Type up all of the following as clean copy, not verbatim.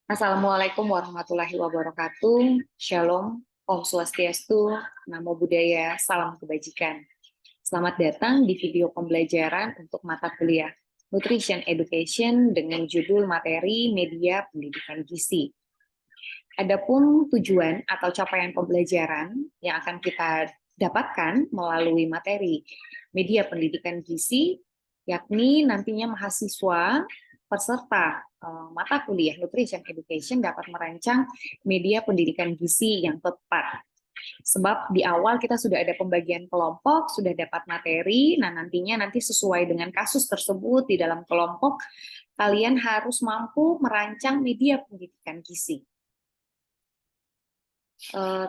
Assalamualaikum warahmatullahi wabarakatuh. Shalom, Om Swastiastu, Namo Buddhaya, Salam Kebajikan. Selamat datang di video pembelajaran untuk mata kuliah Nutrition Education dengan judul materi media pendidikan gizi. Adapun tujuan atau capaian pembelajaran yang akan kita dapatkan melalui materi media pendidikan gizi, yakni nantinya mahasiswa peserta mata kuliah Nutrition Education dapat merancang media pendidikan gizi yang tepat. Sebab di awal kita sudah ada pembagian kelompok, sudah dapat materi, nah nanti sesuai dengan kasus tersebut di dalam kelompok, kalian harus mampu merancang media pendidikan gizi.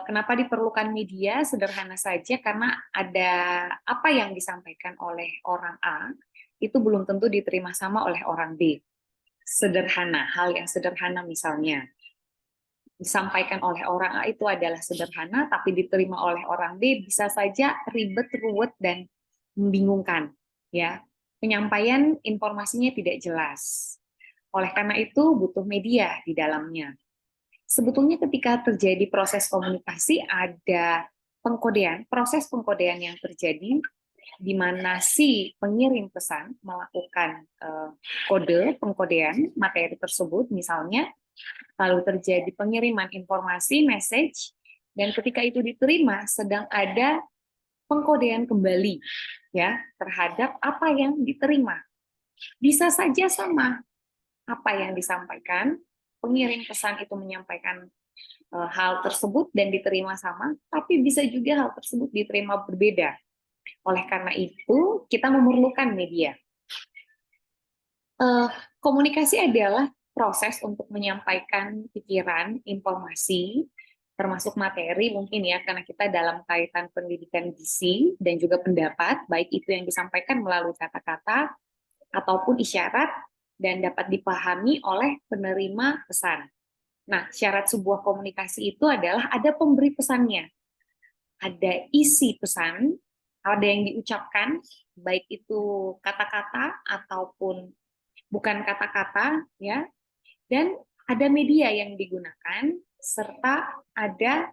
Kenapa diperlukan media? Sederhana saja, karena ada apa yang disampaikan oleh orang A, itu belum tentu diterima sama oleh orang B. Sederhana, hal yang sederhana misalnya, disampaikan oleh orang A itu adalah sederhana, tapi diterima oleh orang B bisa saja ribet, ruwet, dan membingungkan. Ya, penyampaian informasinya tidak jelas. Oleh karena itu butuh media di dalamnya. Sebetulnya ketika terjadi proses komunikasi ada pengkodean, proses pengkodean yang terjadi di mana si pengirim pesan melakukan kode pengkodean materi tersebut misalnya, lalu terjadi pengiriman informasi message, dan ketika itu diterima sedang ada pengkodean kembali ya terhadap apa yang diterima. Bisa saja sama apa yang disampaikan, pengirim pesan itu menyampaikan hal tersebut dan diterima sama, tapi bisa juga hal tersebut diterima berbeda. Oleh karena itu, kita memerlukan media. Komunikasi adalah proses untuk menyampaikan pikiran, informasi, termasuk materi mungkin ya, karena kita dalam kaitan pendidikan gizi dan juga pendapat, baik itu yang disampaikan melalui kata-kata ataupun isyarat, dan dapat dipahami oleh penerima pesan. Nah, syarat sebuah komunikasi itu adalah ada pemberi pesannya, ada isi pesan, ada yang diucapkan, baik itu kata-kata ataupun bukan kata-kata, ya, dan ada media yang digunakan serta ada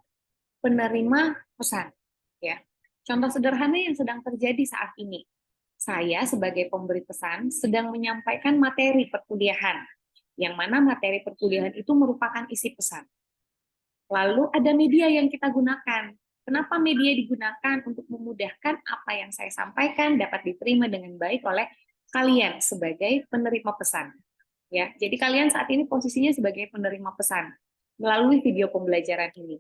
penerima pesan, ya. Contoh sederhana yang sedang terjadi saat ini, saya sebagai pemberi pesan sedang menyampaikan materi perkuliahan, yang mana materi perkuliahan itu merupakan isi pesan. Lalu ada media yang kita gunakan. Kenapa media digunakan? Untuk memudahkan apa yang saya sampaikan dapat diterima dengan baik oleh kalian sebagai penerima pesan. Ya, jadi kalian saat ini posisinya sebagai penerima pesan melalui video pembelajaran ini.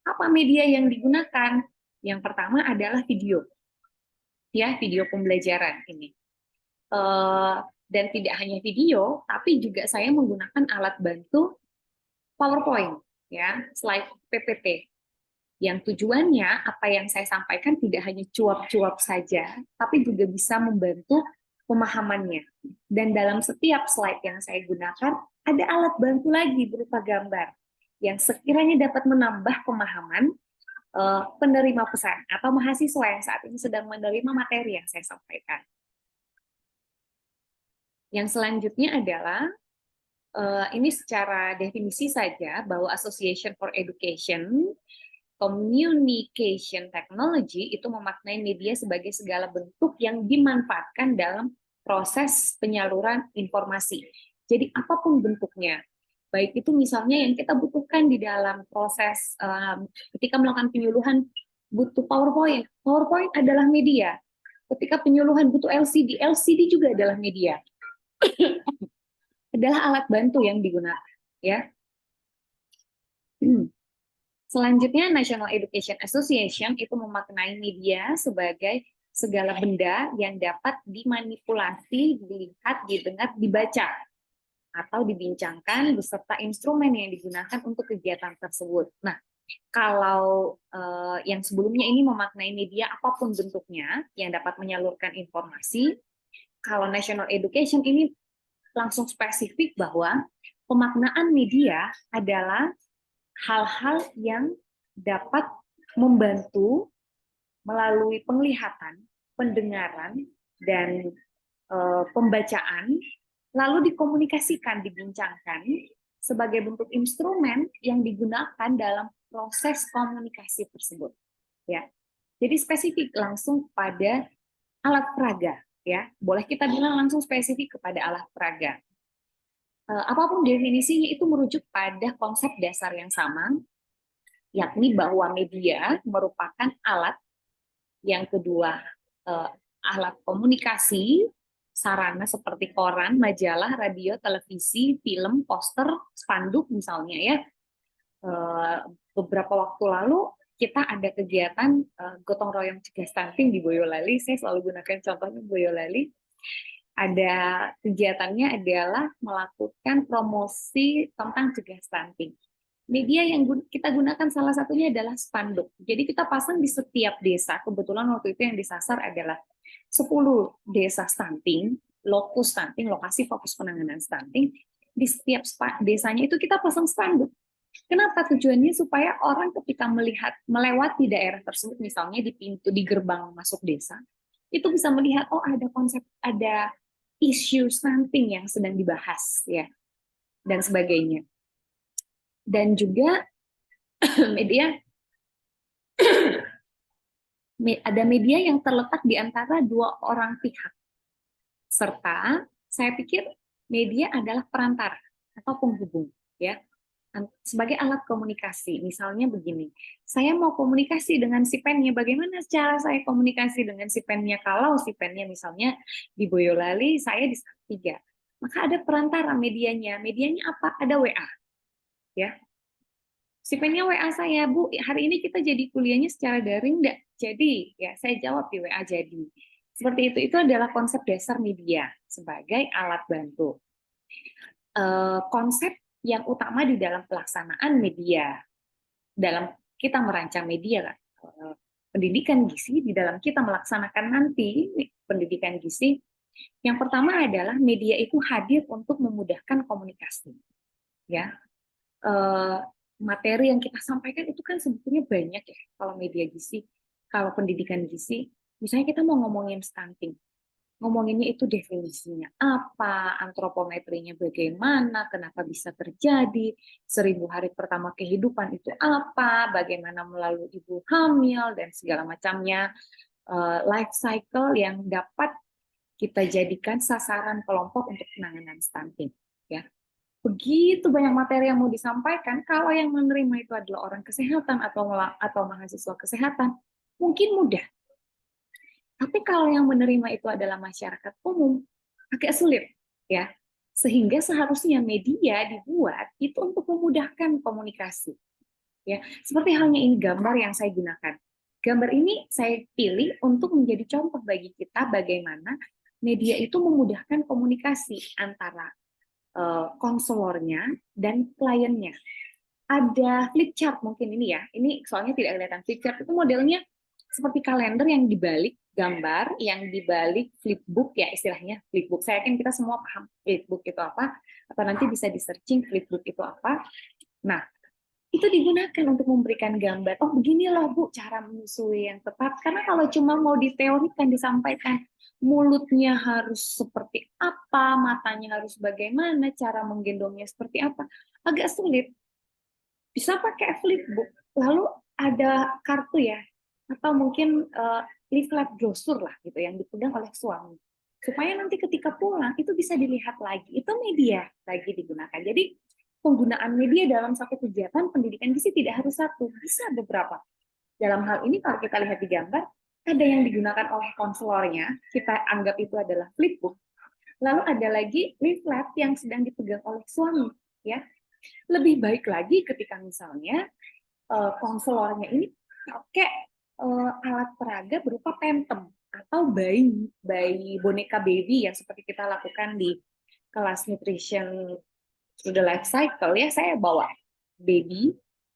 Apa media yang digunakan? Yang pertama adalah video. Ya, video pembelajaran ini. Dan tidak hanya video, tapi juga saya menggunakan alat bantu PowerPoint, ya, slide PPT. Yang tujuannya apa yang saya sampaikan tidak hanya cuap-cuap saja, tapi juga bisa membantu pemahamannya. Dan dalam setiap slide yang saya gunakan, ada alat bantu lagi berupa gambar yang sekiranya dapat menambah pemahaman penerima pesan atau mahasiswa yang saat ini sedang menerima materi yang saya sampaikan. Yang selanjutnya adalah ini secara definisi saja bahwa Association for Education Communication Technology itu memaknai media sebagai segala bentuk yang dimanfaatkan dalam proses penyaluran informasi. Jadi apapun bentuknya, baik itu misalnya yang kita butuhkan di dalam proses ketika melakukan penyuluhan butuh PowerPoint, PowerPoint adalah media. Ketika penyuluhan butuh LCD, LCD juga adalah media. Adalah alat bantu yang digunakan, ya. Selanjutnya, National Education Association itu memaknai media sebagai segala benda yang dapat dimanipulasi, dilihat, didengar, dibaca, atau dibincangkan beserta instrumen yang digunakan untuk kegiatan tersebut. Nah, kalau yang sebelumnya ini memaknai media apapun bentuknya yang dapat menyalurkan informasi, kalau National Education ini langsung spesifik bahwa pemaknaan media adalah hal-hal yang dapat membantu melalui penglihatan, pendengaran, dan pembacaan, lalu dikomunikasikan, dibincangkan, sebagai bentuk instrumen yang digunakan dalam proses komunikasi tersebut. Ya, jadi spesifik langsung pada alat peraga. Ya, boleh kita bilang langsung spesifik kepada alat peraga. Apapun definisinya itu merujuk pada konsep dasar yang sama, yakni bahwa media merupakan alat, yang kedua alat komunikasi, sarana seperti koran, majalah, radio, televisi, film, poster, spanduk misalnya ya. Beberapa waktu lalu kita ada kegiatan gotong royong cegah stunting di Boyolali. Saya selalu gunakan contohnya Boyolali. Ada kegiatannya adalah melakukan promosi tentang cegah stunting. Media yang kita gunakan salah satunya adalah spanduk. Jadi kita pasang di setiap desa. Kebetulan waktu itu yang disasar adalah 10 desa stunting, lokus stunting, lokasi fokus penanganan stunting. Di setiap desanya itu kita pasang spanduk. Kenapa? Tujuannya supaya orang ketika melewati daerah tersebut, misalnya di pintu, di gerbang masuk desa, itu bisa melihat, oh ada konsep, ada isu stunting yang sedang dibahas, ya, dan sebagainya. Dan juga media ada media yang terletak di antara dua orang pihak, serta saya pikir media adalah perantara atau penghubung, ya, sebagai alat komunikasi. Misalnya begini, saya mau komunikasi dengan si pennya, bagaimana cara saya komunikasi dengan si pennya? Kalau si pennya misalnya di Boyolali, saya di Salatiga, maka ada perantara medianya. Medianya apa? Ada WA, ya. Si pennya WA saya, Bu, hari ini kita jadi kuliahnya secara daring enggak? Jadi, ya saya jawab di WA jadi. Seperti itu adalah konsep dasar media sebagai alat bantu. Konsep yang utama di dalam pelaksanaan media, dalam kita merancang media, pendidikan gizi, di dalam kita melaksanakan nanti pendidikan gizi, yang pertama adalah media itu hadir untuk memudahkan komunikasi. Ya, materi yang kita sampaikan itu kan sebetulnya banyak ya, kalau media gizi, kalau pendidikan gizi, misalnya kita mau ngomongin stunting, ngomonginnya itu definisinya apa, antropometrinya bagaimana, kenapa bisa terjadi, 1000 hari pertama kehidupan itu apa, bagaimana melalui ibu hamil, dan segala macamnya, life cycle yang dapat kita jadikan sasaran kelompok untuk penanganan stunting. Ya, begitu banyak materi yang mau disampaikan, kalau yang menerima itu adalah orang kesehatan atau mahasiswa kesehatan, mungkin mudah. Tapi kalau yang menerima itu adalah masyarakat umum, agak sulit, ya. Sehingga seharusnya media dibuat itu untuk memudahkan komunikasi. Ya, seperti halnya ini gambar yang saya gunakan. Gambar ini saya pilih untuk menjadi contoh bagi kita bagaimana media itu memudahkan komunikasi antara konselornya dan kliennya. Ada flip chart mungkin ini ya. Ini soalnya tidak kelihatan. Flip chart itu modelnya seperti kalender yang dibalik gambar, yang dibalik flipbook ya istilahnya flipbook. Saya yakin kita semua paham flipbook itu apa, atau nanti bisa di searching flipbook itu apa. Nah, itu digunakan untuk memberikan gambar. Oh, begini loh Bu, cara menyusui yang tepat. Karena kalau cuma mau diteorikan, disampaikan, mulutnya harus seperti apa, matanya harus bagaimana, cara menggendongnya seperti apa, agak sulit. Bisa pakai flipbook, lalu ada kartu ya, atau mungkin leaflet brosur lah gitu yang dipegang oleh suami. Supaya nanti ketika pulang itu bisa dilihat lagi. Itu media lagi digunakan. Jadi penggunaan media dalam satu kegiatan pendidikan gizi tidak harus satu, bisa beberapa. Dalam hal ini kalau kita lihat di gambar, ada yang digunakan oleh konselornya, kita anggap itu adalah flipbook. Lalu ada lagi leaflet yang sedang dipegang oleh suami, ya. Lebih baik lagi ketika misalnya konselornya ini pakai alat peraga berupa pentem atau bayi boneka baby yang seperti kita lakukan di kelas nutrition through the life cycle ya, saya bawa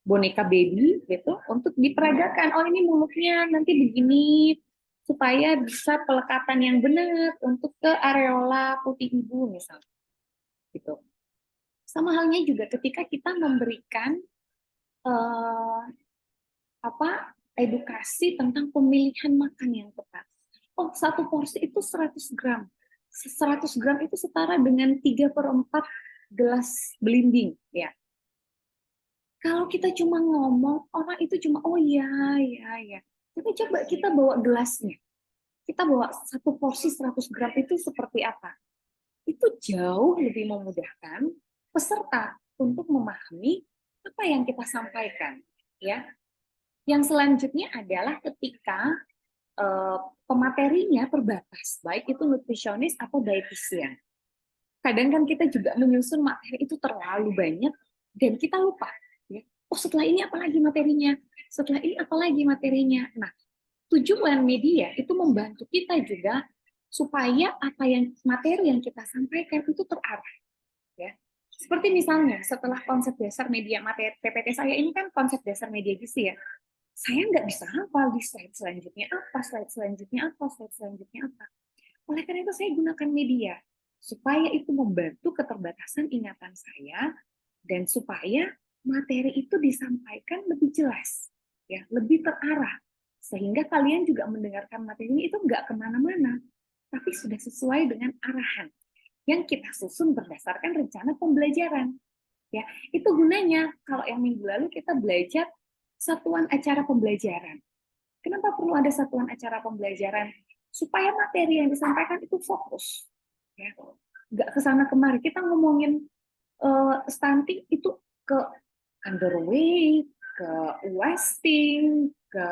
boneka baby gitu untuk diperagakan. Oh ini mulutnya nanti begini supaya bisa pelekatan yang benar untuk ke areola putih ibu misalnya. Gitu. Sama halnya juga ketika kita memberikan edukasi tentang pemilihan makan yang tepat. Oh, satu porsi itu 100 gram. 100 gram itu setara dengan 3/4 gelas belimbing, ya. Kalau kita cuma ngomong, orang itu cuma, oh ya, ya, ya. Tapi coba kita bawa gelasnya. Kita bawa satu porsi 100 gram itu seperti apa? Itu jauh lebih memudahkan peserta untuk memahami apa yang kita sampaikan. Ya. Yang selanjutnya adalah ketika pematerinya terbatas, baik itu nutrisionis atau dietitian. Kadang kan kita juga menyusun materi itu terlalu banyak dan kita lupa. Ya. Oh, setelah ini apa lagi materinya? Setelah ini apa lagi materinya? Nah, tujuan media itu membantu kita juga supaya apa yang materi yang kita sampaikan itu terarah. Ya. Seperti misalnya setelah konsep dasar media materi PPT saya ini kan konsep dasar media gizi ya. Saya nggak bisa hafal di slide selanjutnya apa, slide selanjutnya apa, slide selanjutnya apa. Oleh karena itu saya gunakan media supaya itu membantu keterbatasan ingatan saya dan supaya materi itu disampaikan lebih jelas, ya, lebih terarah, sehingga kalian juga mendengarkan materinya itu nggak kemana-mana, tapi sudah sesuai dengan arahan yang kita susun berdasarkan rencana pembelajaran. Ya, itu gunanya kalau yang minggu lalu kita belajar satuan acara pembelajaran. Kenapa perlu ada satuan acara pembelajaran? Supaya materi yang disampaikan itu fokus. Ya. Nggak kesana kemari. Kita ngomongin stunting itu ke underweight, ke wasting, ke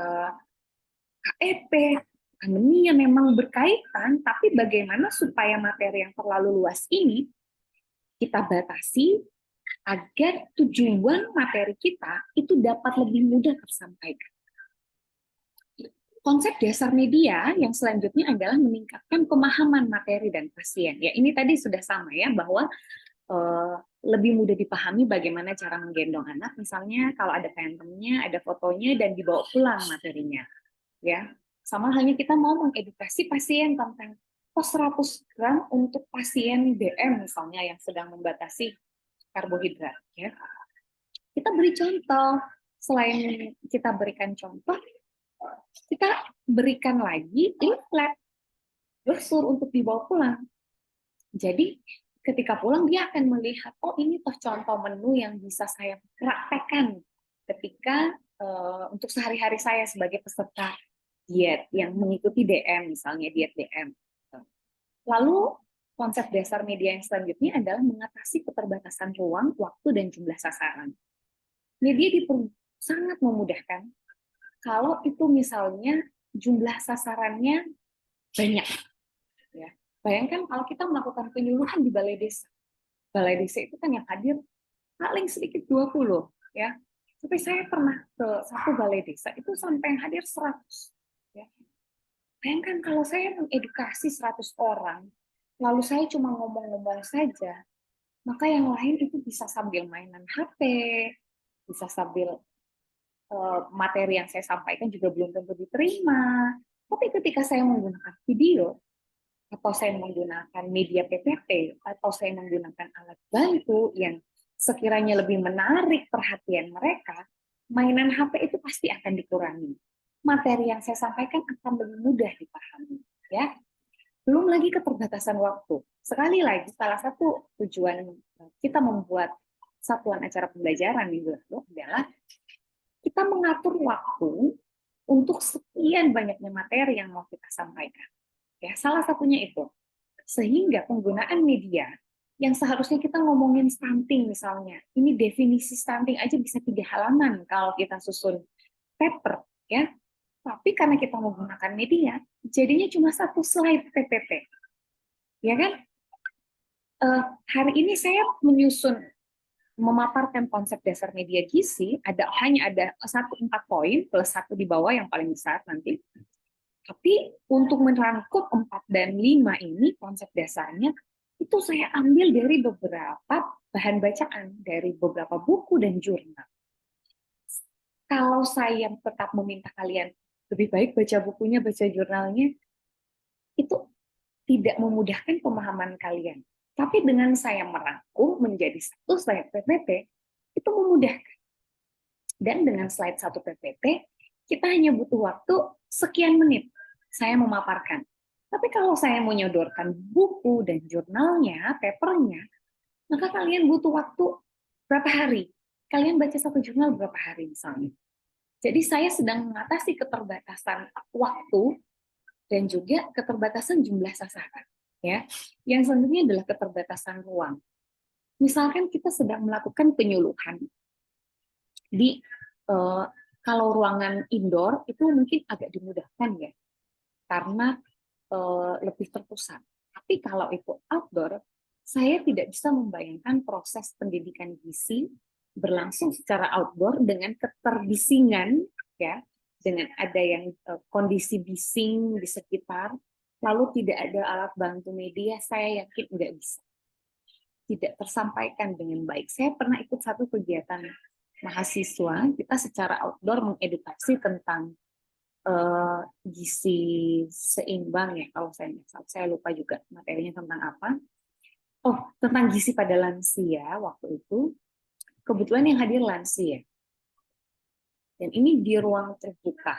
KEP, anemia memang berkaitan, tapi bagaimana supaya materi yang terlalu luas ini kita batasi agar tujuan materi kita itu dapat lebih mudah tersampaikan. Konsep dasar media yang selanjutnya adalah meningkatkan pemahaman materi dan pasien. Ya, ini tadi sudah sama ya, bahwa lebih mudah dipahami bagaimana cara menggendong anak, misalnya kalau ada phantomnya, ada fotonya, dan dibawa pulang materinya. Ya, sama halnya kita mau mengedukasi pasien tentang pos 100 gram untuk pasien DM misalnya yang sedang membatasi karbohidrat. Ya, kita beri contoh. Selain kita berikan contoh, kita berikan lagi leaflet brosur untuk dibawa pulang. Jadi ketika pulang dia akan melihat, oh ini toh contoh menu yang bisa saya praktekkan ketika untuk sehari-hari saya sebagai peserta diet yang mengikuti DM, misalnya diet DM. Lalu konsep dasar media yang selanjutnya adalah mengatasi keterbatasan ruang, waktu, dan jumlah sasaran. Media sangat memudahkan kalau itu misalnya jumlah sasarannya banyak. Ya. Bayangkan kalau kita melakukan penyuluhan di balai desa. Balai desa itu kan yang hadir paling sedikit 20. Ya. Tapi saya pernah ke satu balai desa, itu sampai yang hadir 100. Ya. Bayangkan kalau saya mengedukasi 100 orang, lalu saya cuma ngomong-ngomong saja, maka yang lain itu bisa sambil mainan HP, bisa sambil materi yang saya sampaikan juga belum tentu diterima. Tapi ketika saya menggunakan video, atau saya menggunakan media PPT, atau saya menggunakan alat bantu yang sekiranya lebih menarik perhatian mereka, mainan HP itu pasti akan dikurangi. Materi yang saya sampaikan akan lebih mudah dipahami. Ya, belum lagi keterbatasan waktu. Sekali lagi, salah satu tujuan kita membuat satuan acara pembelajaran minggu lalu adalah kita mengatur waktu untuk sekian banyaknya materi yang mau kita sampaikan. Ya, salah satunya itu. Sehingga penggunaan media yang seharusnya kita ngomongin stunting misalnya, ini definisi stunting aja bisa 3 halaman kalau kita susun paper, ya. Tapi karena kita menggunakan media, jadinya cuma 1 slide PPT. Ya kan? Hari ini saya memaparkan konsep dasar media gizi, hanya ada 4 poin plus 1 di bawah yang paling besar nanti. Tapi untuk merangkum 4 dan 5 ini konsep dasarnya itu saya ambil dari beberapa bahan bacaan, dari beberapa buku dan jurnal. Kalau saya tetap meminta kalian lebih baik baca bukunya, baca jurnalnya, itu tidak memudahkan pemahaman kalian. Tapi dengan saya merangkum menjadi 1 slide PPT, itu memudahkan. Dan dengan slide 1 PPT, kita hanya butuh waktu sekian menit saya memaparkan. Tapi kalau saya menyodorkan buku dan jurnalnya, papernya, maka kalian butuh waktu berapa hari? Kalian baca satu jurnal berapa hari misalnya? Jadi saya sedang mengatasi keterbatasan waktu dan juga keterbatasan jumlah sasaran. Ya, yang selanjutnya adalah keterbatasan ruang. Misalkan kita sedang melakukan penyuluhan di kalau ruangan indoor itu mungkin agak dimudahkan ya, karena lebih terpusat. Tapi kalau itu outdoor, saya tidak bisa membayangkan proses pendidikan gizi berlangsung secara outdoor dengan keterbisingan, ya, dengan ada yang kondisi bising di sekitar, lalu tidak ada alat bantu media, saya yakin nggak bisa, tidak tersampaikan dengan baik. Saya pernah ikut satu kegiatan mahasiswa, kita secara outdoor mengedukasi tentang gizi seimbang ya, kalau saya lupa juga materinya tentang apa. Oh, tentang gizi pada lansia waktu itu. Kebetulan yang hadir lansia. Dan ini di ruang terbuka.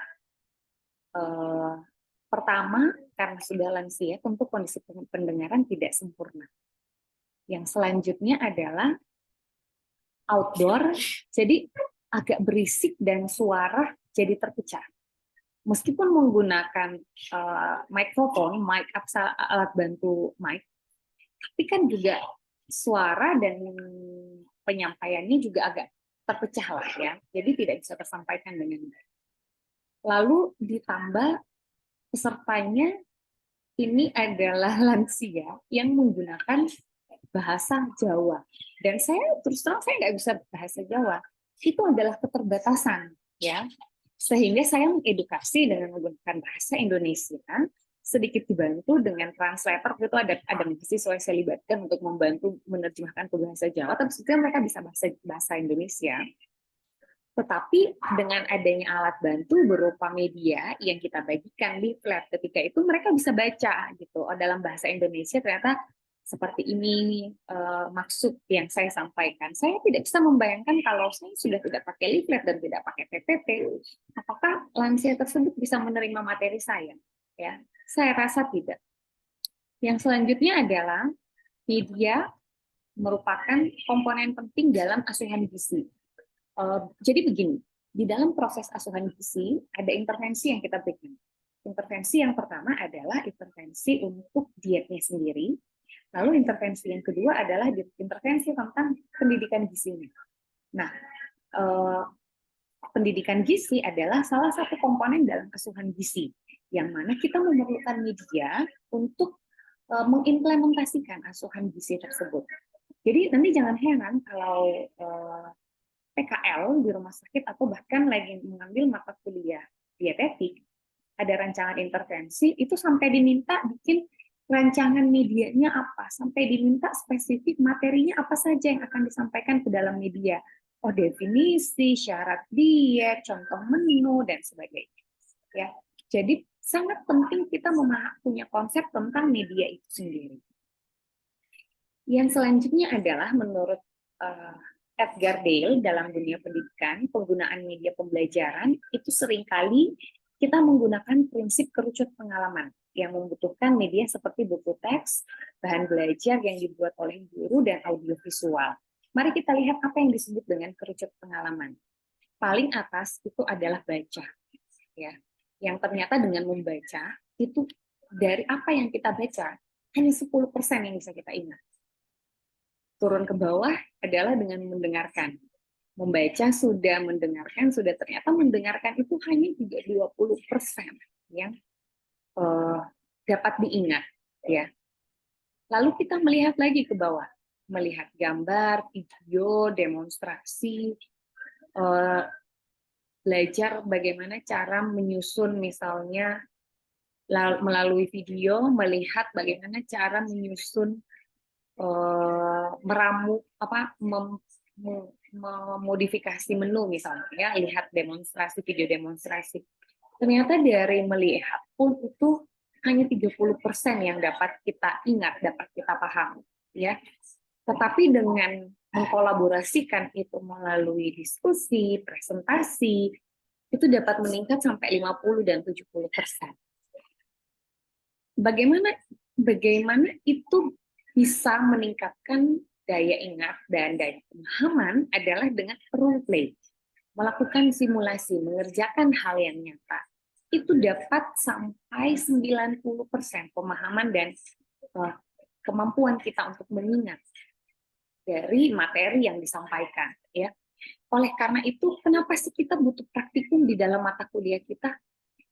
Pertama, karena sudah lansia, tentu kondisi pendengaran tidak sempurna. Yang selanjutnya adalah outdoor, jadi agak berisik dan suara jadi terpecah. Meskipun menggunakan mikrofon, mic alat bantu mic, tapi kan juga suara dan penyampaiannya juga agak terpecah lah ya, jadi tidak bisa tersampaikan dengan baik. Lalu ditambah pesertanya ini adalah lansia yang menggunakan bahasa Jawa, dan saya terus terang saya nggak bisa bahasa Jawa, itu adalah keterbatasan ya, sehingga saya mengedukasi dengan menggunakan bahasa Indonesia, sedikit dibantu dengan translator. Itu ada mahasiswa yang saya libatkan untuk membantu menerjemahkan ke bahasa Jawa, tapi sebetulnya mereka bisa bahasa Indonesia. Tetapi dengan adanya alat bantu berupa media yang kita bagikan di flat ketika itu, mereka bisa baca gitu. Oh, dalam bahasa Indonesia ternyata seperti ini maksud yang saya sampaikan. Saya tidak bisa membayangkan kalau saya sudah tidak pakai leaflet dan tidak pakai PPT, apakah lansia tersebut bisa menerima materi saya? Ya, saya rasa tidak. Yang selanjutnya adalah media merupakan komponen penting dalam asuhan gizi. Jadi begini, di dalam proses asuhan gizi ada intervensi yang kita berikan. Intervensi yang pertama adalah intervensi untuk dietnya sendiri. Lalu intervensi yang kedua adalah intervensi tentang pendidikan gizinya. Nah, pendidikan gizi adalah salah satu komponen dalam asuhan gizi, yang mana kita memerlukan media untuk mengimplementasikan asuhan gizi tersebut. Jadi nanti jangan heran kalau PKL di rumah sakit atau bahkan lagi mengambil mata kuliah dietetik, ada rancangan intervensi, itu sampai diminta bikin rancangan medianya apa, sampai diminta spesifik materinya apa saja yang akan disampaikan ke dalam media. Oh, definisi, syarat diet, contoh menu, dan sebagainya. Ya, jadi sangat penting kita punya konsep tentang media itu sendiri. Yang selanjutnya adalah menurut Edgar Dale dalam dunia pendidikan, penggunaan media pembelajaran itu seringkali kita menggunakan prinsip kerucut pengalaman yang membutuhkan media seperti buku teks, bahan belajar yang dibuat oleh guru, dan audiovisual. Mari kita lihat apa yang disebut dengan kerucut pengalaman. Paling atas itu adalah baca, ya. Yang ternyata dengan membaca itu dari apa yang kita baca hanya 10% yang bisa kita ingat. Turun ke bawah adalah dengan mendengarkan. Membaca sudah, mendengarkan sudah, ternyata mendengarkan itu hanya juga 20% yang dapat diingat. Ya. Lalu kita melihat lagi ke bawah, melihat gambar, video, demonstrasi, belajar bagaimana cara menyusun misalnya melalui video, melihat bagaimana cara menyusun memodifikasi menu misalnya, ya, lihat demonstrasi, video demonstrasi. Ternyata dari melihat pun itu hanya 30% yang dapat kita ingat, dapat kita paham, ya. Tetapi dengan mengkolaborasikan itu melalui diskusi, presentasi, itu dapat meningkat sampai 50 dan 70%. Bagaimana itu bisa meningkatkan daya ingat dan daya pemahaman adalah dengan role play, melakukan simulasi, mengerjakan hal yang nyata. Itu dapat sampai 90% pemahaman dan kemampuan kita untuk mengingat dari materi yang disampaikan, ya. Oleh karena itu, kenapa sih kita butuh praktikum di dalam mata kuliah kita?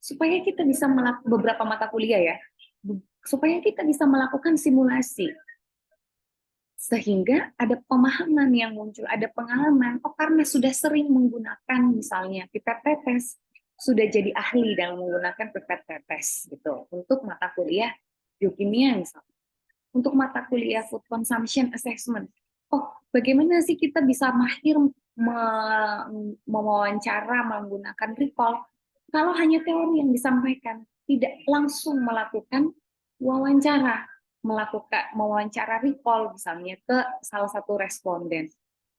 Supaya kita bisa melakukan beberapa mata kuliah ya, supaya kita bisa melakukan simulasi. Sehingga ada pemahaman yang muncul, ada pengalaman, oh karena sudah sering menggunakan misalnya pipet tetes, sudah jadi ahli dalam menggunakan pipet tetes gitu untuk mata kuliah biokimia misalnya. Untuk mata kuliah food consumption assessment, oh bagaimana sih kita bisa mahir mewawancara menggunakan recall kalau hanya teori yang disampaikan, tidak langsung melakukan wawancara, melakukan mewawancara recall misalnya ke salah satu responden,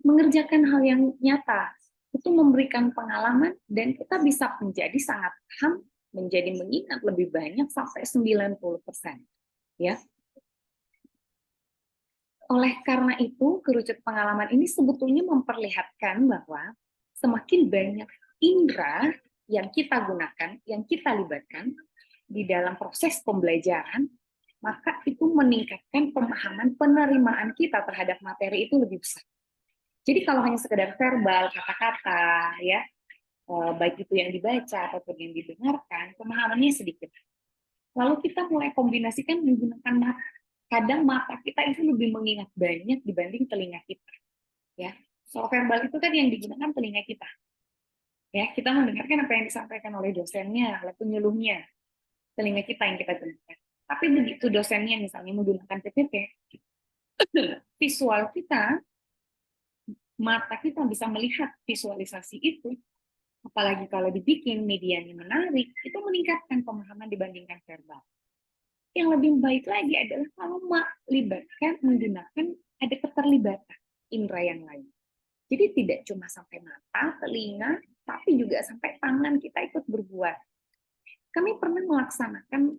mengerjakan hal yang nyata, itu memberikan pengalaman dan kita bisa menjadi sangat paham, menjadi mengingat lebih banyak sampai 90%. Ya. Oleh karena itu, kerucut pengalaman ini sebetulnya memperlihatkan bahwa semakin banyak indera yang kita gunakan, yang kita libatkan di dalam proses pembelajaran, maka itu meningkatkan pemahaman penerimaan kita terhadap materi itu lebih besar. Jadi kalau hanya sekedar verbal, kata-kata, ya, baik itu yang dibaca ataupun yang didengarkan, pemahamannya sedikit. Lalu kita mulai kombinasikan menggunakan mata. Kadang mata kita itu lebih mengingat banyak dibanding telinga kita. Ya, soal verbal itu kan yang digunakan telinga kita. Ya, kita mendengarkan apa yang disampaikan oleh dosennya, oleh penyuluhnya, telinga kita yang kita gunakan. Tapi begitu dosennya misalnya menggunakan PPT, visual kita, mata kita bisa melihat visualisasi itu, apalagi kalau dibikin medianya menarik, itu meningkatkan pemahaman dibandingkan verbal. Yang lebih baik lagi adalah kalau melibatkan, menggunakan ada keterlibatan indera yang lain. Jadi tidak cuma sampai mata, telinga, tapi juga sampai tangan kita ikut berbuat. Kami pernah melaksanakan,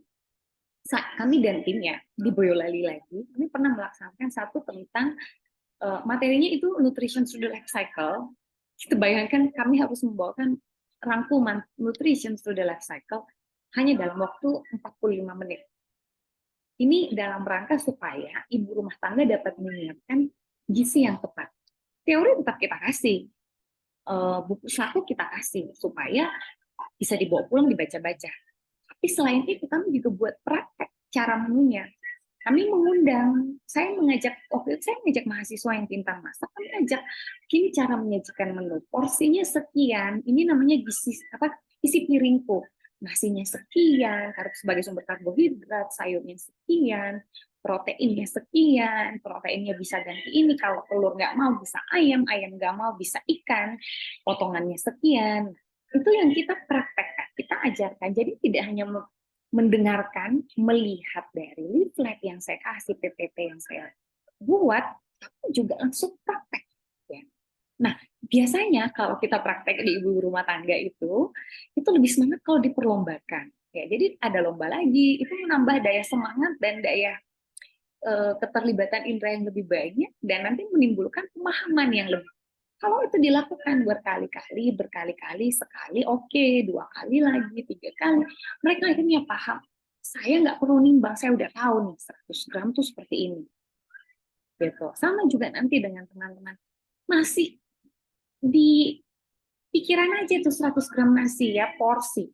kami dan timnya di Boyolali lagi, kami pernah melaksanakan satu tentang materinya itu nutrition through the life cycle. Kita bayangkan kami harus membawakan rangkuman nutrition through the life cycle hanya dalam waktu 45 menit. Ini dalam rangka supaya ibu rumah tangga dapat menyiapkan gizi yang tepat. Teori tetap kita kasih, buku saku kita kasih, supaya bisa dibawa pulang dibaca-baca. Tapi selain itu kami juga buat praktek cara menunya. Kami mengundang, waktu itu saya mengajak mahasiswa yang pintar masak, kami ajak, gini cara menyajikan menu, porsinya sekian, ini namanya isi piringku. Nasinya sekian, sebagai sumber karbohidrat, sayurnya sekian, proteinnya sekian, proteinnya bisa ganti ini, kalau telur nggak mau bisa ayam, ayam nggak mau bisa ikan, potongannya sekian. Itu yang kita praktekkan, kita ajarkan. Jadi tidak hanya mendengarkan, melihat dari leaflet yang saya kasih, PPT yang saya buat, tapi juga langsung praktek. Ya. Nah, biasanya kalau kita praktek di ibu rumah tangga itu lebih semangat kalau diperlombakan. Ya, jadi ada lomba lagi, itu menambah daya semangat dan daya keterlibatan indera yang lebih banyak, dan nanti menimbulkan pemahaman yang lebih. Kalau itu dilakukan berkali-kali, sekali oke, 2 kali lagi, 3 kali, mereka akhirnya paham. Saya nggak perlu nimbang, saya udah tahu nih 100 gram tuh seperti ini. Gitu. Sama juga nanti dengan teman-teman. Masih di pikiran aja tuh 100 gram nasi ya, porsi.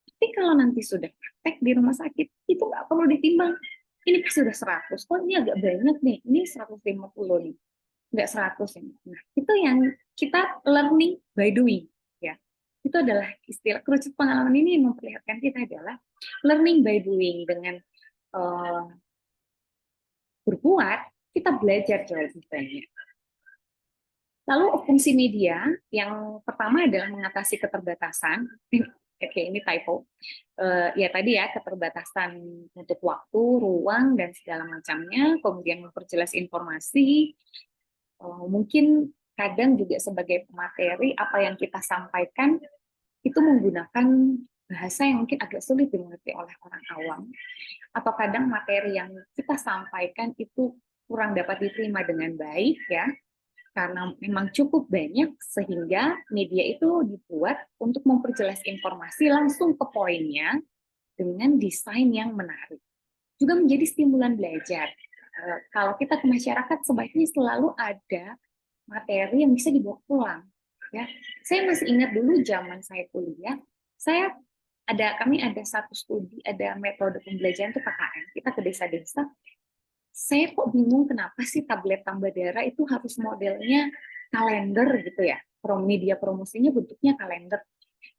Tapi kalau nanti sudah praktek di rumah sakit, itu nggak perlu ditimbang. Ini pasti udah 100, kok ini agak banyak nih, ini 150 nih. Nggak 100 ini. Nah, itu yang kita learning by doing. Ya. Itu adalah istilah, kerucut pengalaman ini yang memperlihatkan kita adalah learning by doing. Dengan berbuat, kita belajar jauh lebih banyak. Lalu fungsi media yang pertama adalah mengatasi keterbatasan. Oke, ini typo. Ya tadi ya, keterbatasan untuk waktu, ruang, dan segala macamnya. Kemudian memperjelas informasi. Mungkin kadang juga sebagai pemateri, apa yang kita sampaikan itu menggunakan bahasa yang mungkin agak sulit dimengerti oleh orang awam. Atau kadang materi yang kita sampaikan itu kurang dapat diterima dengan baik ya, karena memang cukup banyak sehingga media itu dibuat untuk memperjelas informasi langsung ke poinnya dengan desain yang menarik. Juga menjadi stimulan belajar. Kalau kita ke masyarakat sebaiknya selalu ada materi yang bisa dibawa pulang. Ya, saya masih ingat dulu zaman saya kuliah, kami ada satu studi, ada metode pembelajaran itu KKN. Kita ke desa-desa. Saya kok bingung kenapa sih tablet tambah darah itu harus modelnya kalender gitu ya. Media promosinya bentuknya kalender.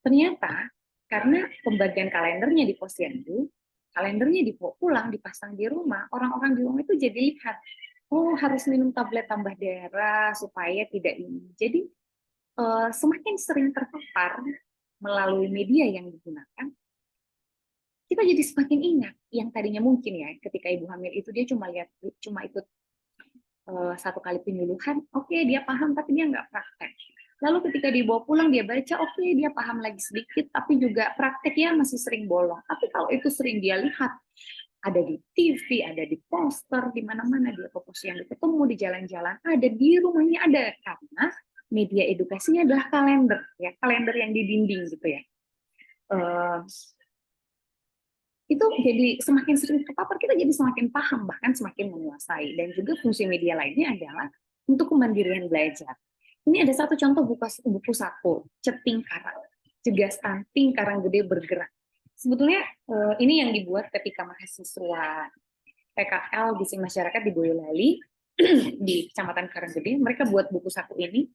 Ternyata karena pembagian kalendernya di posyandu, kalendernya dibawa pulang, dipasang di rumah, orang-orang di rumah itu jadi lihat, oh harus minum tablet tambah darah supaya tidak ini. Jadi semakin sering terpapar melalui media yang digunakan, kita jadi semakin ingat yang tadinya mungkin ya ketika ibu hamil itu dia cuma ikut satu kali penyuluhan, oke dia paham tapi dia nggak praktek. Lalu ketika dibawa pulang dia baca, oke dia paham lagi sedikit, tapi juga prakteknya masih sering bolong. Tapi kalau itu sering dia lihat, ada di TV, ada di poster, di mana-mana dia fokus yang ketemu di jalan-jalan, ada di rumahnya ada, karena media edukasinya adalah kalender, ya kalender yang di dinding gitu ya. Itu jadi semakin sering terpapar, kita jadi semakin paham, bahkan semakin menguasai. Dan juga fungsi media lainnya adalah untuk kemandirian belajar. Ini ada satu contoh buku saku, Ceting Karang, Cegah Stunting Karang Gede Bergerak. Sebetulnya ini yang dibuat ketika mahasiswa PKL di masyarakat di Boyolali, di Kecamatan Karanggede, mereka buat buku saku ini.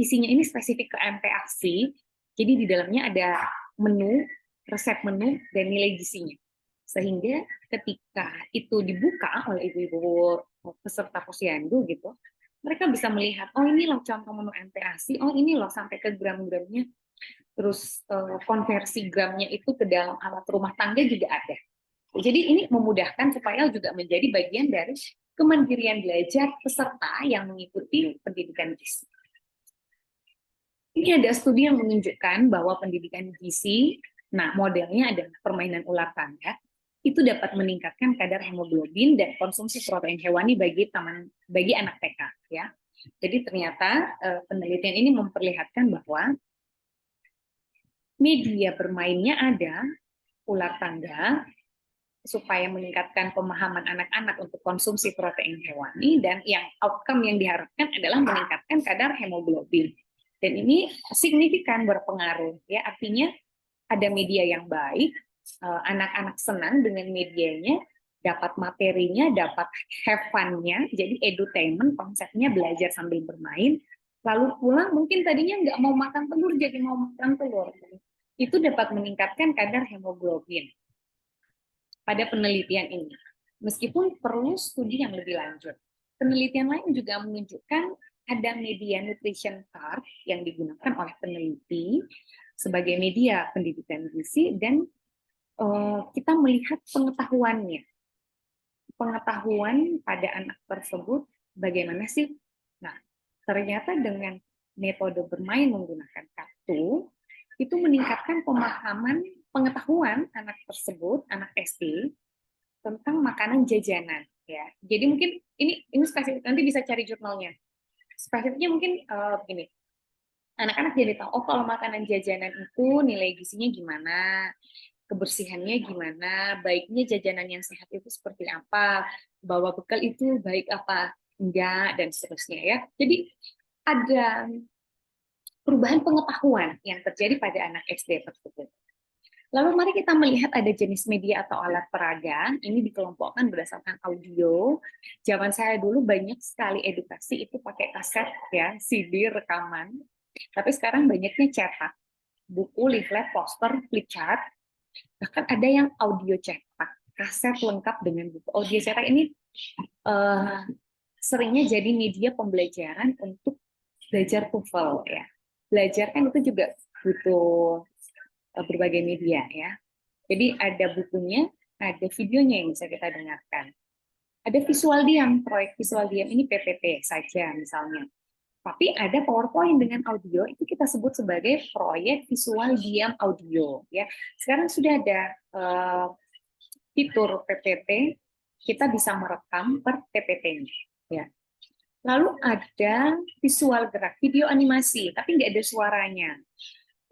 Isinya ini spesifik ke MPASI, jadi di dalamnya ada menu, resep menu, dan nilai gizinya. Sehingga ketika itu dibuka oleh ibu-ibu peserta posyandu gitu, mereka bisa melihat, oh ini loh contoh menu MPASI, oh ini loh sampai ke gram-gramnya, terus konversi gramnya itu ke dalam alat rumah tangga juga ada. Jadi ini memudahkan supaya juga menjadi bagian dari kemandirian belajar peserta yang mengikuti pendidikan gizi. Ini ada studi yang menunjukkan bahwa pendidikan gizi, nah modelnya adalah permainan ular tangga, itu dapat meningkatkan kadar hemoglobin dan konsumsi protein hewani bagi anak TK ya. Jadi ternyata penelitian ini memperlihatkan bahwa media bermainnya ada ular tangga supaya meningkatkan pemahaman anak-anak untuk konsumsi protein hewani, dan yang outcome yang diharapkan adalah meningkatkan kadar hemoglobin. Dan ini signifikan berpengaruh ya, artinya ada media yang baik, anak-anak senang dengan medianya, dapat materinya, dapat have fun-nya, jadi edutainment, konsepnya belajar sambil bermain, lalu pulang mungkin tadinya nggak mau makan telur jadi mau makan telur. Itu dapat meningkatkan kadar hemoglobin pada penelitian ini. Meskipun perlu studi yang lebih lanjut. Penelitian lain juga menunjukkan ada media nutrition card yang digunakan oleh peneliti sebagai media pendidikan gizi, dan kita melihat pengetahuan pada anak tersebut bagaimana sih. Nah, ternyata dengan metode bermain menggunakan kartu itu meningkatkan pengetahuan anak tersebut, anak SD, tentang makanan jajanan ya. Jadi mungkin ini spesifik, nanti bisa cari jurnalnya. Spesifiknya mungkin begini. Anak-anak jadi tahu, oh kalau makanan jajanan itu nilai gizinya gimana, kebersihannya gimana, baiknya jajanan yang sehat itu seperti apa, bawa bekal itu baik apa enggak, dan seterusnya ya. Jadi ada perubahan pengetahuan yang terjadi pada anak SD tersebut. Lalu mari kita melihat ada jenis media atau alat peraga, ini dikelompokkan berdasarkan audio. Zaman saya dulu banyak sekali edukasi itu pakai kaset ya, CD, rekaman. Tapi sekarang banyaknya cetak, buku, leaflet, poster, flip chart, bahkan ada yang audio cetak, kaset lengkap dengan buku. Audio cetak ini seringnya jadi media pembelajaran untuk belajar TOEFL ya. Belajar kan itu juga butuh berbagai media ya. Jadi ada bukunya, ada videonya yang bisa kita dengarkan. Ada visual diam, proyek visual diam ini PPT saja misalnya. Tapi ada PowerPoint dengan audio, itu kita sebut sebagai proyek visual diam audio ya. Sekarang sudah ada fitur PPT, kita bisa merekam per PPT-nya. ya. Lalu ada visual gerak, video animasi, tapi nggak ada suaranya.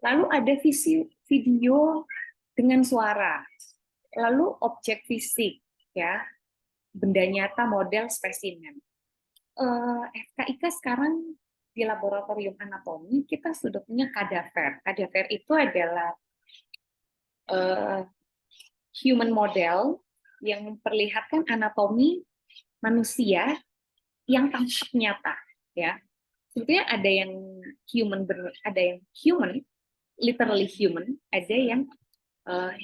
Lalu ada video dengan suara. Lalu objek fisik, ya, benda nyata, model, spesimen. FKIK sekarang di laboratorium anatomi kita sudah punya kadaver. Kadaver itu adalah human model yang memperlihatkan anatomi manusia yang tampak nyata, ya. Sebetulnya ada yang ada yang human, literally human, ada yang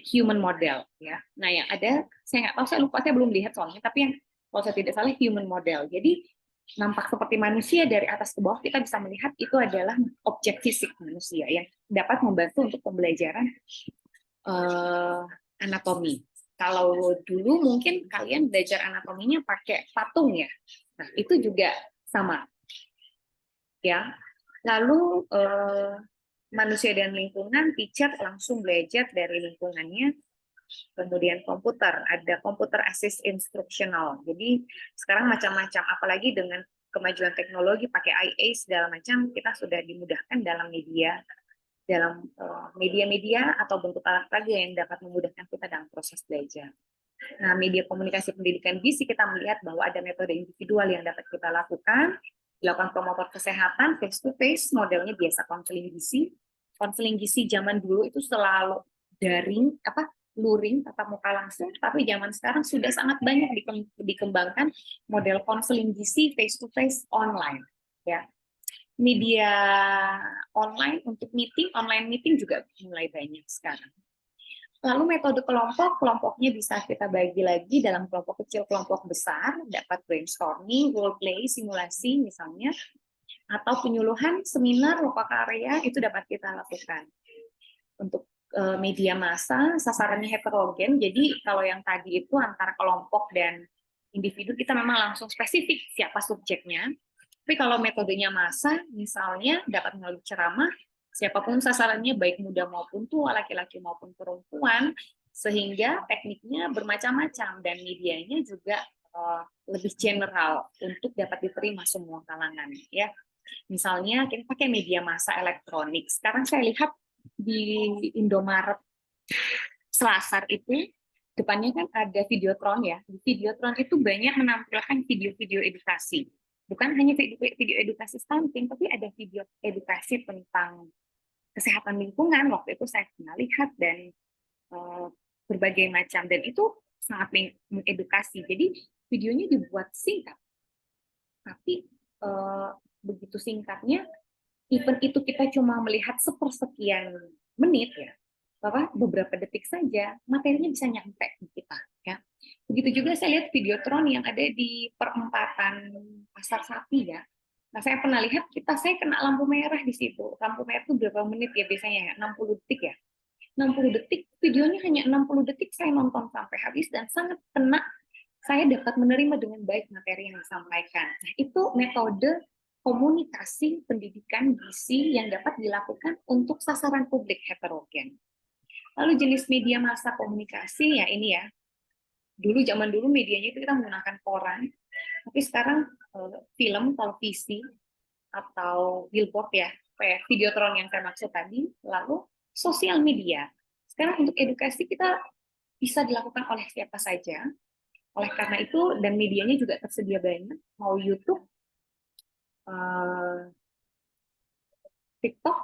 human model, ya. Nah, yang ada, saya nggak tahu, saya lupa, saya belum lihat soalnya, tapi yang kalau saya tidak salah human model. Jadi nampak seperti manusia dari atas ke bawah, kita bisa melihat itu adalah objek fisik manusia yang dapat membantu untuk pembelajaran anatomi. Kalau dulu mungkin kalian belajar anatominya pakai patung ya, nah itu juga sama, ya. Lalu manusia dan lingkungan, teacher langsung belajar dari lingkungannya. Kemudian komputer, ada computer assist instructional. Jadi sekarang macam-macam, apalagi dengan kemajuan teknologi pakai IA segala macam, kita sudah dimudahkan dalam media atau bentuk alat peraga yang dapat memudahkan kita dalam proses belajar. Nah, media komunikasi pendidikan gizi kita melihat bahwa ada metode individual yang dapat kita lakukan, dilakukan promotor kesehatan face to face, modelnya biasa konseling gizi. Konseling gizi zaman dulu itu selalu daring, luring, tatap muka langsung, tapi zaman sekarang sudah sangat banyak dikembangkan model konseling gizi face to face online, ya. Media online untuk online meeting juga mulai banyak sekarang. Lalu metode kelompoknya bisa kita bagi lagi dalam kelompok kecil, kelompok besar, dapat brainstorming, role play, simulasi misalnya, atau penyuluhan, seminar, lokakarya, itu dapat kita lakukan. Untuk media massa, sasarannya heterogen, jadi kalau yang tadi itu antara kelompok dan individu, kita memang langsung spesifik siapa subjeknya, tapi kalau metodenya massa, misalnya dapat melalui ceramah, siapapun sasarannya, baik muda maupun tua, laki-laki maupun perempuan, sehingga tekniknya bermacam-macam, dan medianya juga lebih general, untuk dapat diterima semua kalangan, ya. Misalnya kita pakai media massa elektronik, sekarang saya lihat di Indomaret Selasar itu depannya kan ada Videotron ya. Di Videotron itu banyak menampilkan video-video edukasi. Bukan hanya video edukasi stunting, tapi ada video edukasi tentang kesehatan lingkungan. Waktu itu saya pernah lihat, dan berbagai macam, dan itu sangat mengedukasi. Jadi videonya dibuat singkat, tapi begitu singkatnya, even itu kita cuma melihat sepersekian menit ya, beberapa detik saja, materinya bisa nyampe di kita, ya. Begitu juga saya lihat Videotron yang ada di perempatan Pasar Sapi ya. Nah, saya pernah lihat, saya kena lampu merah di situ. Lampu merah itu berapa menit ya biasanya ya? 60 detik ya. 60 detik, videonya hanya 60 detik, saya nonton sampai habis dan sangat kena. Saya dapat menerima dengan baik materi yang disampaikan. Nah, itu metode komunikasi pendidikan gizi yang dapat dilakukan untuk sasaran publik heterogen. Lalu jenis media massa komunikasi ya ini ya. Zaman dulu medianya itu kita menggunakan koran, tapi sekarang film, televisi, atau billboard ya, kayak Videotron yang saya maksud tadi, lalu sosial media. Sekarang untuk edukasi kita bisa dilakukan oleh siapa saja. Oleh karena itu, dan medianya juga tersedia banyak, mau YouTube, TikTok,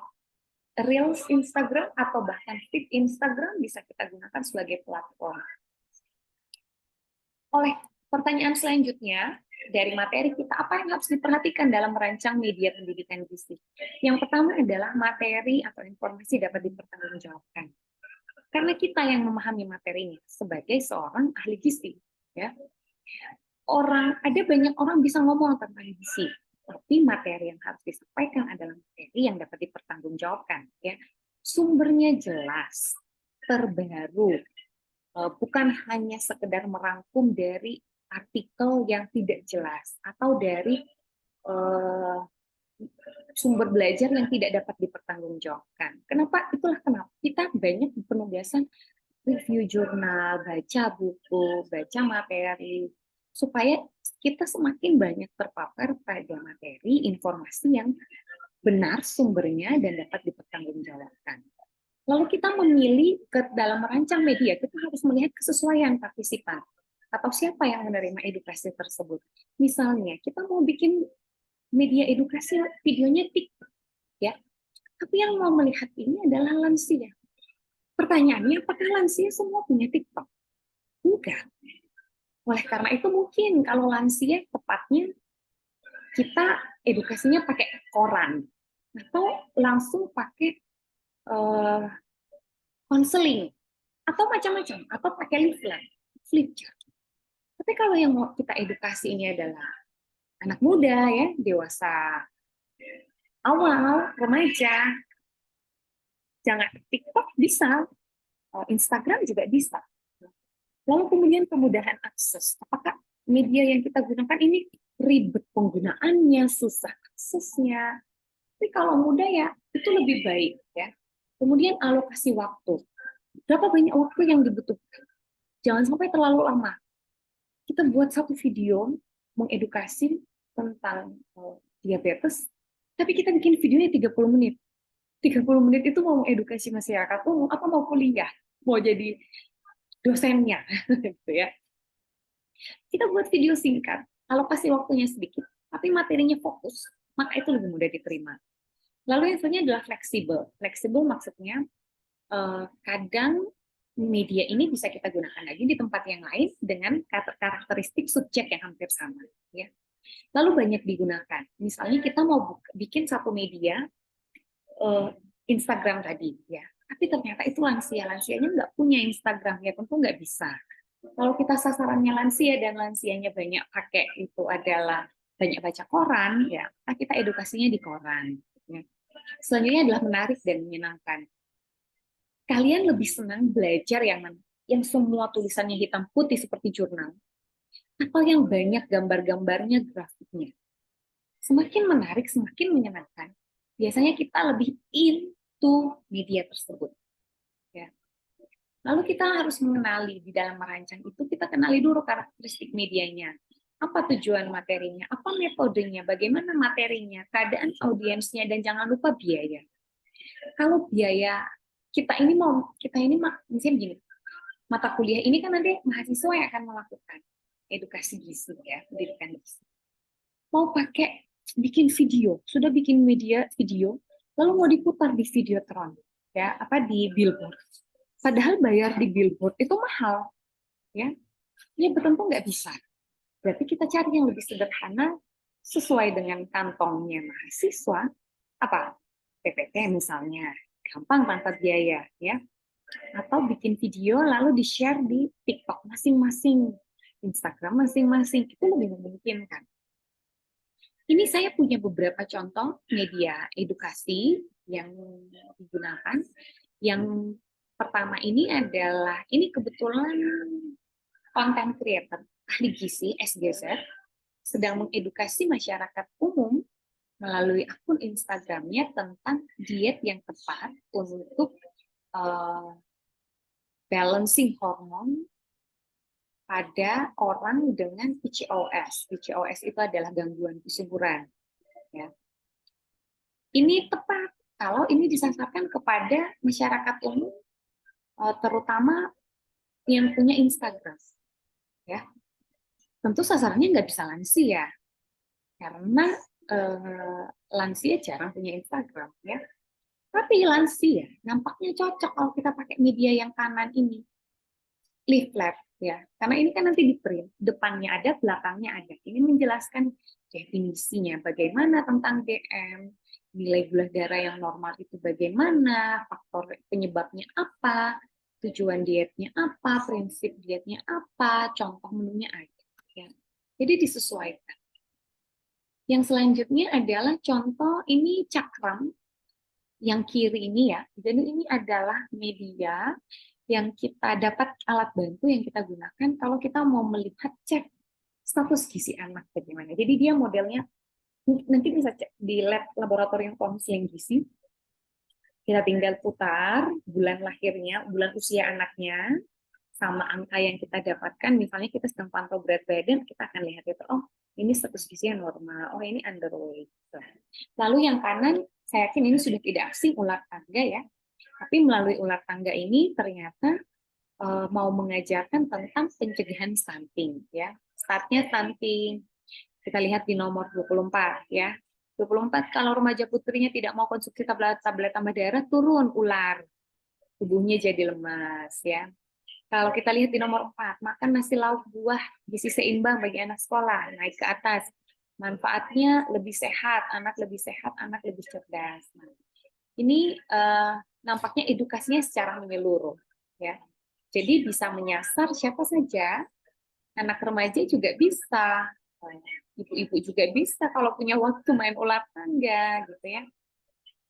Reels Instagram, atau bahkan feed Instagram bisa kita gunakan sebagai platform. Oleh pertanyaan selanjutnya, dari materi kita, apa yang harus diperhatikan dalam merancang media pendidikan gizi? Yang pertama adalah materi atau informasi dapat dipertanggungjawabkan. Karena kita yang memahami materinya sebagai seorang ahli gizi, ya. Ada banyak orang bisa ngomong tentang gizi, tapi materi yang harus disampaikan adalah materi yang dapat dipertanggungjawabkan, ya. Sumbernya jelas, terbaru, bukan hanya sekedar merangkum dari artikel yang tidak jelas atau dari sumber belajar yang tidak dapat dipertanggungjawabkan. Itulah kenapa kita banyak penugasan review jurnal, baca buku, baca materi, supaya kita semakin banyak terpapar pada materi informasi yang benar sumbernya dan dapat dipertanggungjawabkan. Lalu kita memilih ke dalam merancang media, kita harus melihat kesesuaian partisipan atau siapa yang menerima edukasi tersebut. Misalnya, kita mau bikin media edukasi videonya TikTok, ya, tapi yang mau melihat ini adalah lansia. Pertanyaannya, apakah lansia semua punya TikTok? Enggak. Oleh karena itu mungkin kalau lansia tepatnya kita edukasinya pakai koran atau langsung pakai konseling atau macam-macam atau pakai leaflet, flip chart. Tapi kalau yang mau kita edukasi ini adalah anak muda ya, dewasa awal, remaja, jangan TikTok bisa, Instagram juga bisa. Lalu kemudian kemudahan akses. Apakah media yang kita gunakan ini ribet penggunaannya, susah aksesnya? Tapi kalau mudah ya itu lebih baik ya. Kemudian alokasi waktu. Berapa banyak waktu yang dibutuhkan? Jangan sampai terlalu lama. Kita buat satu video mengedukasi tentang diabetes, tapi kita bikin videonya 30 menit. 30 menit itu mau mengedukasi masyarakat umum, apa mau kuliah? Mau jadi dosennya, gitu ya. Kita buat video singkat, alokasi waktunya sedikit, tapi materinya fokus, maka itu lebih mudah diterima. Lalu yang selanjutnya adalah fleksibel. Fleksibel maksudnya kadang media ini bisa kita gunakan lagi di tempat yang lain dengan karakteristik subjek yang hampir sama. Ya. Lalu banyak digunakan. Misalnya kita mau bikin satu media Instagram tadi, ya. Tapi ternyata itu lansianya nggak punya Instagram, ya tentu nggak bisa. Kalau kita sasarannya lansia dan lansianya banyak pakai itu adalah banyak baca koran, ya kita edukasinya di koran. Ya. Selanjutnya adalah menarik dan menyenangkan. Kalian lebih senang belajar yang semua tulisannya hitam putih seperti jurnal, atau yang banyak gambar-gambarnya, grafiknya? Semakin menarik, semakin menyenangkan. Biasanya kita lebih into media tersebut. Ya. Lalu kita harus mengenali di dalam merancang itu, kita kenali dulu karakteristik medianya. Apa tujuan materinya, apa metodenya, bagaimana materinya, keadaan audiensnya, dan jangan lupa biaya. Kalau biaya kita ini misalnya gini, mata kuliah ini kan nanti mahasiswa yang akan melakukan edukasi gizi ya, pendidikan gizi. Mau pakai bikin video, sudah bikin media video, lalu mau diputar di Videotron, ya, apa di billboard. Padahal bayar di billboard itu mahal, ya. Ya tentu nggak bisa. Berarti kita cari yang lebih sederhana sesuai dengan kantongnya mahasiswa, apa PPT misalnya, gampang tanpa biaya, ya. Atau bikin video lalu di-share di TikTok masing-masing, Instagram masing-masing, itu lebih memungkinkan. Ini saya punya beberapa contoh media edukasi yang digunakan. Yang pertama ini adalah, ini kebetulan content creator, ahli gizi, SGZ, sedang mengedukasi masyarakat umum melalui akun Instagramnya tentang diet yang tepat untuk balancing hormon pada orang dengan PCOS. PCOS itu adalah gangguan kesuburan. Ya. Ini tepat kalau ini disasarkan kepada masyarakat umum, terutama yang punya Instagram. Ya. Tentu sasarannya nggak bisa lansia, karena lansia jarang punya Instagram. Ya. Tapi lansia nampaknya cocok kalau kita pakai media yang kanan ini, leaflet. Ya, karena ini kan nanti di print, depannya ada, belakangnya ada. Ini menjelaskan definisinya, bagaimana tentang DM, nilai gula darah yang normal itu bagaimana, faktor penyebabnya apa, tujuan dietnya apa, prinsip dietnya apa, contoh menunya ada. Ya. Jadi disesuaikan. Yang selanjutnya adalah contoh, ini cakram, yang kiri ini ya. Jadi ini adalah media yang kita dapat alat bantu yang kita gunakan kalau kita mau melihat cek status gizi anak bagaimana. Jadi dia modelnya nanti bisa cek di lab laboratorium konseling gizi. Kita tinggal putar bulan lahirnya, bulan usia anaknya, sama angka yang kita dapatkan, misalnya kita sedang pantau berat badan, kita akan lihat itu, oh ini status gizinya normal, oh ini underweight. Gitu. Lalu yang kanan, saya yakin ini sudah tidak asing ular tangga ya, tapi melalui ular tangga ini ternyata mau mengajarkan tentang pencegahan stunting ya. Startnya stunting. Kita lihat di nomor 24 ya. 24 kalau remaja putrinya tidak mau konsumsi tablet tambah darah, turun ular. Tubuhnya jadi lemas ya. Kalau kita lihat di nomor 4, makan nasi lauk buah gizi seimbang bagi anak sekolah, naik ke atas. Manfaatnya lebih sehat, anak lebih sehat, anak lebih cerdas. Nah, ini nampaknya edukasinya secara menyeluruh ya. Jadi bisa menyasar siapa saja, anak remaja juga bisa, ibu-ibu juga bisa kalau punya waktu main ular tangga gitu ya.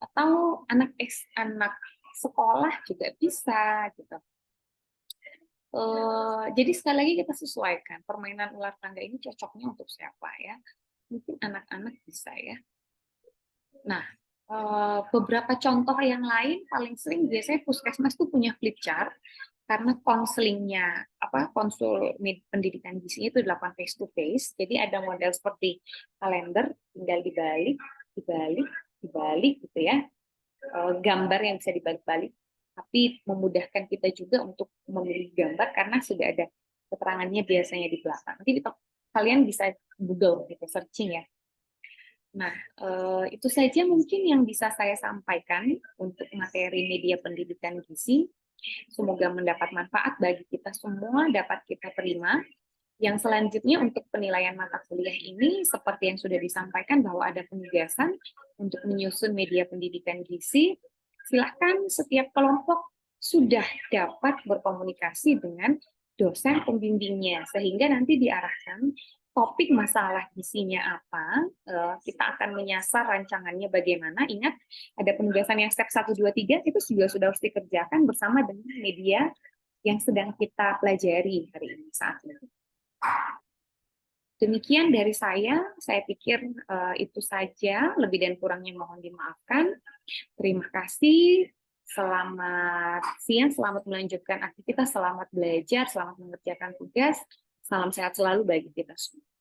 Atau anak sekolah juga bisa gitu. Jadi sekali lagi kita sesuaikan permainan ular tangga ini cocoknya untuk siapa ya. Mungkin anak-anak bisa ya. Nah, beberapa contoh yang lain paling sering biasanya puskesmas tuh punya flip chart karena konselingnya konsul pendidikan gizinya itu dilakukan face to face. Jadi ada model seperti kalender, tinggal dibalik, dibalik, dibalik gitu ya. Gambar yang bisa dibalik-balik, tapi memudahkan kita juga untuk memilih gambar karena sudah ada keterangannya biasanya di belakang. Nanti kalian bisa Google gitu, searching ya. Nah, itu saja mungkin yang bisa saya sampaikan untuk materi media pendidikan gizi. Semoga mendapat manfaat bagi kita semua, dapat kita terima. Yang selanjutnya untuk penilaian mata kuliah ini, seperti yang sudah disampaikan bahwa ada penugasan untuk menyusun media pendidikan gizi, silahkan setiap kelompok sudah dapat berkomunikasi dengan dosen pembimbingnya, sehingga nanti diarahkan topik masalah gizinya apa, kita akan menyasar rancangannya bagaimana. Ingat, ada penugasan yang step 1, 2, 3, itu juga sudah harus dikerjakan bersama dengan media yang sedang kita pelajari hari ini saat ini. Demikian dari saya pikir itu saja, lebih dan kurangnya mohon dimaafkan. Terima kasih, selamat siang, selamat melanjutkan aktivitas, selamat belajar, selamat mengerjakan tugas, salam sehat selalu bagi kita semua.